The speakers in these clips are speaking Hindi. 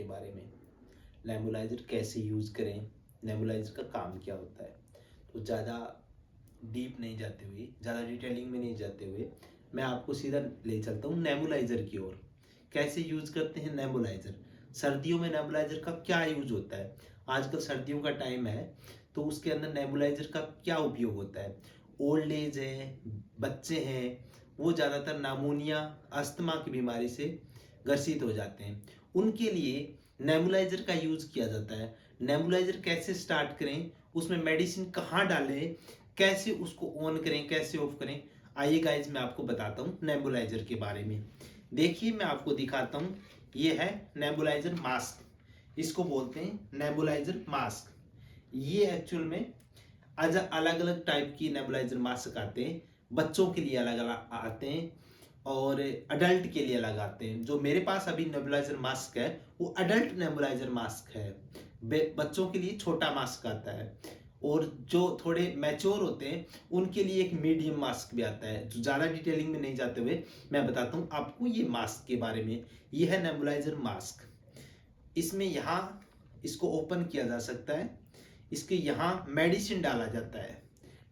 बारे में, नेबुलाइज़र कैसे यूज़ करें, नेबुलाइज़र का काम क्या होता है। तो ज़्यादा डीप नहीं जाते हुए, ज़्यादा डिटेलिंग में नहीं जाते हुए, मैं आपको सीधा ले चलता हूँ नेबुलाइज़र की ओर। कैसे यूज़ करते हैं नेबुलाइज़र? सर्दियों में नेबुलाइज़र का क्या यूज़ होता है? आजकल सर्दियों का टाइम है, तो उसके अंदर नेबुलाइज़र का क्या उपयोग होता है? ओल्ड एज है, बच्चे हैं, वो ज़्यादातर नामोनिया, अस्थमा की बीमारी से ग्रसित हो जाते हैं। उनके लिए नेबुलाइज़र का यूज़ किया जाता है। नेबुलाइज़र कैसे स्टार्ट करें, उसमें मेडिसिन कहाँ डालें, कैसे उसको ऑन करें, कैसे ऑफ करें, आइए गाइज मैं आपको बताता हूँ नेबुलाइज़र के बारे में। देखिए मैं आपको दिखाता हूँ, ये है नेबुलाइज़र मास्क, इसको बोलते हैं नेबुलाइज़र मास्क। ये एक्चुअल में अलग अलग टाइप की नेबुलाइज़र मास्क आते हैं। बच्चों के लिए अलग अलग आते हैं और अडल्ट के लिए अलग आते हैं। जो मेरे पास अभी नेबुलाइज़र मास्क है वो अडल्ट नेबुलाइज़र मास्क है। बच्चों के लिए छोटा मास्क आता है और जो थोड़े मैच्योर होते हैं उनके लिए एक मीडियम मास्क भी आता है। जो ज़्यादा डिटेलिंग में नहीं जाते हुए मैं बताता हूँ आपको ये मास्क के बारे में। ये है नेबुलाइज़र मास्क। इसमें यहाँ इसको ओपन किया जा सकता है, इसके यहाँ मेडिसिन डाला जाता है।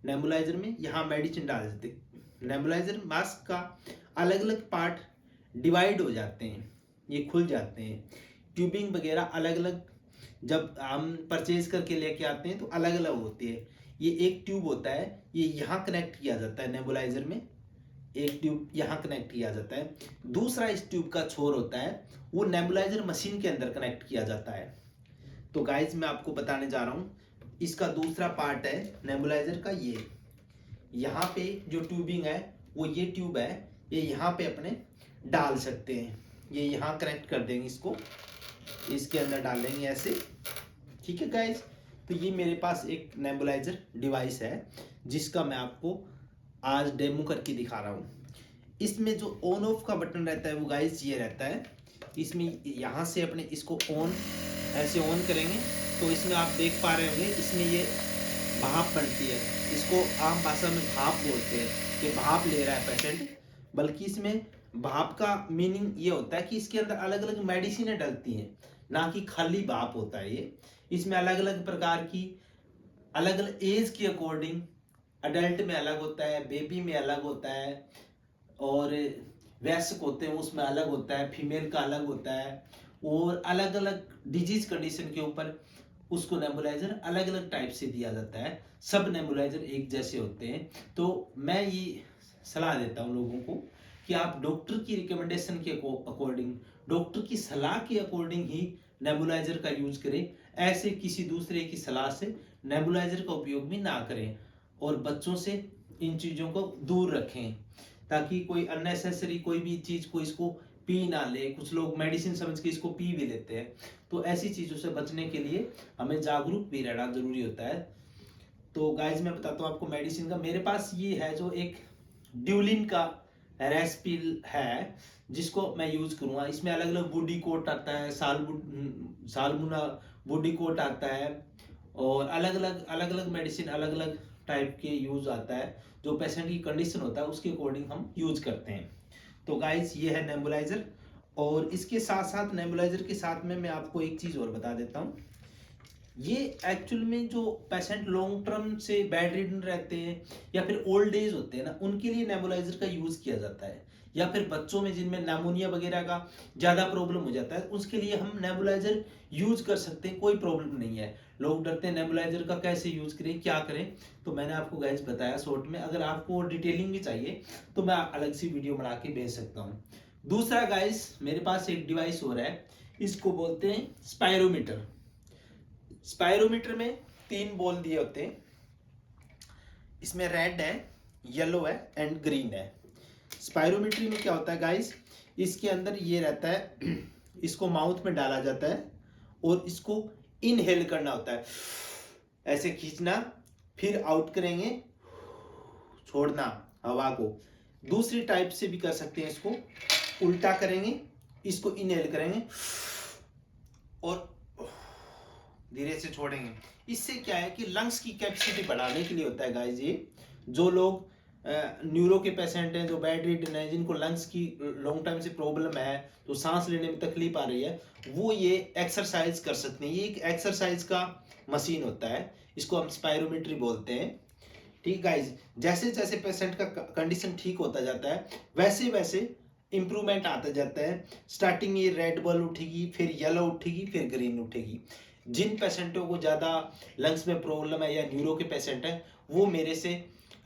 नेबुलाइजर में यहाँ मेडिसिन डाल देते हैं। नेबुलाइजर मास्क का अलग अलग पार्ट डिवाइड हो जाते हैं, ये खुल जाते हैं। ट्यूबिंग वगैरह अलग अलग जब हम परचेज करके लेके आते हैं तो अलग अलग होती है। ये एक ट्यूब होता है, ये यहाँ कनेक्ट किया जाता है नेबुलाइजर में, एक ट्यूब यहाँ कनेक्ट किया जाता है। दूसरा इस ट्यूब का छोर होता है, वो नेबुलाइजर मशीन के अंदर कनेक्ट किया जाता है। तो गाइज मैं आपको बताने जा रहा हूँ, इसका दूसरा पार्ट है नेबुलाइजर का। ये यहाँ पे जो ट्यूबिंग है वो ये ट्यूब है, ये यहाँ पे अपने डाल सकते हैं। ये यहाँ कनेक्ट कर देंगे, इसको इसके अंदर डाल लेंगे ऐसे। ठीक है गाइज, तो ये मेरे पास एक नेबुलाइजर डिवाइस है जिसका मैं आपको आज डेमो करके दिखा रहा हूँ। इसमें जो ऑन ऑफ का बटन रहता है वो गाइज ये रहता है। इसमें यहाँ से अपने इसको ऑन ऐसे ऑन करेंगे तो इसमें आप देख पा रहे होंगे, इसमें ये भाप बनती है। इसको आम भाषा में भाप बोलते हैं कि भाप ले रहा है पेशेंट। बल्कि इसमें भाप का मीनिंग ये होता है कि इसके अंदर अलग अलग मेडिसिन डलती हैं, ना कि खाली भाप होता है ये। इसमें अलग अलग प्रकार की, अलग अलग एज के अकॉर्डिंग, अडल्ट में अलग होता है, बेबी में अलग होता है, और वयस्क होते हैं उसमें अलग होता है, फीमेल का अलग होता है, और अलग अलग डिजीज कंडीशन के ऊपर उसको नेबुलाइजर अलग अलग टाइप से दिया जाता है। सब नेबुलाइजर एक जैसे होते हैं। तो मैं ये सलाह देता हूँ लोगों को कि आप डॉक्टर की रिकमेंडेशन के अकॉर्डिंग, डॉक्टर की सलाह के अकॉर्डिंग ही नेबुलाइजर का यूज करें। ऐसे किसी दूसरे की सलाह से नेबुलाइजर का उपयोग भी ना करें, और बच्चों से इन चीज़ों को दूर रखें ताकि कोई अननेसेसरी कोई भी चीज़ को इसको पी ना ले। कुछ लोग मेडिसिन समझ के इसको पी भी लेते हैं, तो ऐसी चीज़ों से बचने के लिए हमें जागरूक भी रहना जरूरी होता है। तो गाइज मैं बताता हूँ आपको मेडिसिन का। मेरे पास ये है जो एक ड्यूलिन का रेस्पिल है जिसको मैं यूज करूँगा। इसमें अलग अलग बॉडी कोट आता है, सालमुना बॉडी कोट आता है, और अलग अलग मेडिसिन अलग अलग टाइप के यूज आता है। जो पेशेंट की कंडीशन होता है उसके अकॉर्डिंग हम यूज करते हैं। तो गाइस ये है नेबुलाइजर, और इसके साथ साथ नेबुलाइजर के साथ में मैं आपको एक चीज़ और बता देता हूँ। ये एक्चुअल में जो पेशेंट लॉन्ग टर्म से बेड रिडन रहते हैं या फिर ओल्ड एज होते हैं ना, उनके लिए नेबुलाइजर का यूज़ किया जाता है। या फिर बच्चों में जिनमें नामोनिया वगैरह का ज़्यादा प्रॉब्लम हो जाता है, उसके लिए हम नेबुलाइजर यूज कर सकते हैं, कोई प्रॉब्लम नहीं है। लोग डरते हैं नेबुलाइजर का, कैसे यूज करें, क्या करें, तो मैंने आपको गाइस बताया शॉर्ट में। अगर आपको डिटेलिंग भी चाहिए तो मैं अलग सी वीडियो बना के भेज सकता हूँ। दूसरा गाइस मेरे पास एक डिवाइस हो रहा है, इसको बोलते हैं स्पायरोमीटर। स्पायरोमीटर में 3 बॉल दिए होते हैं, इसमें रेड है, येलो है एंड ग्रीन है। स्पायरोमीट्री में क्या होता है गाइस, इसके अंदर ये रहता है, इसको माउथ में डाला जाता है और इसको इनहेल करना होता है, ऐसे खींचना, फिर आउट करेंगे, छोड़ना हवा को। दूसरी टाइप से भी कर सकते हैं, इसको उल्टा करेंगे, इसको इनहेल करेंगे और धीरे से छोड़ेंगे। इससे क्या है कि लंग्स की कैपेसिटी बढ़ाने के लिए होता है गाइस। ये जो लोग न्यूरो के पेशेंट हैं जो बेड रिडन है, जिनको लंग्स की लॉन्ग टाइम से प्रॉब्लम है, तो सांस लेने में तकलीफ आ रही है, वो ये एक्सरसाइज कर सकते हैं। ये एक एक्सरसाइज का मशीन होता है, इसको हम स्पायरोमीट्री बोलते हैं। ठीक गाइज, जैसे जैसे पेशेंट का कंडीशन ठीक होता जाता है वैसे वैसे इंप्रूवमेंट आता जाता है। स्टार्टिंग में ये रेड बॉल उठेगी, फिर येलो उठेगी, फिर ग्रीन उठेगी। जिन पेशेंटों को ज़्यादा लंग्स में प्रॉब्लम है या न्यूरो के पेशेंट हैं, वो मेरे से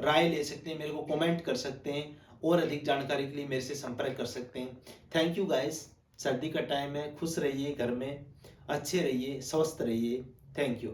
राय ले सकते हैं, मेरे को कमेंट कर सकते हैं, और अधिक जानकारी के लिए मेरे से संपर्क कर सकते हैं। Thank you guys. सर्दी का टाइम है, खुश रहिए, घर में अच्छे रहिए, स्वस्थ रहिए। Thank you.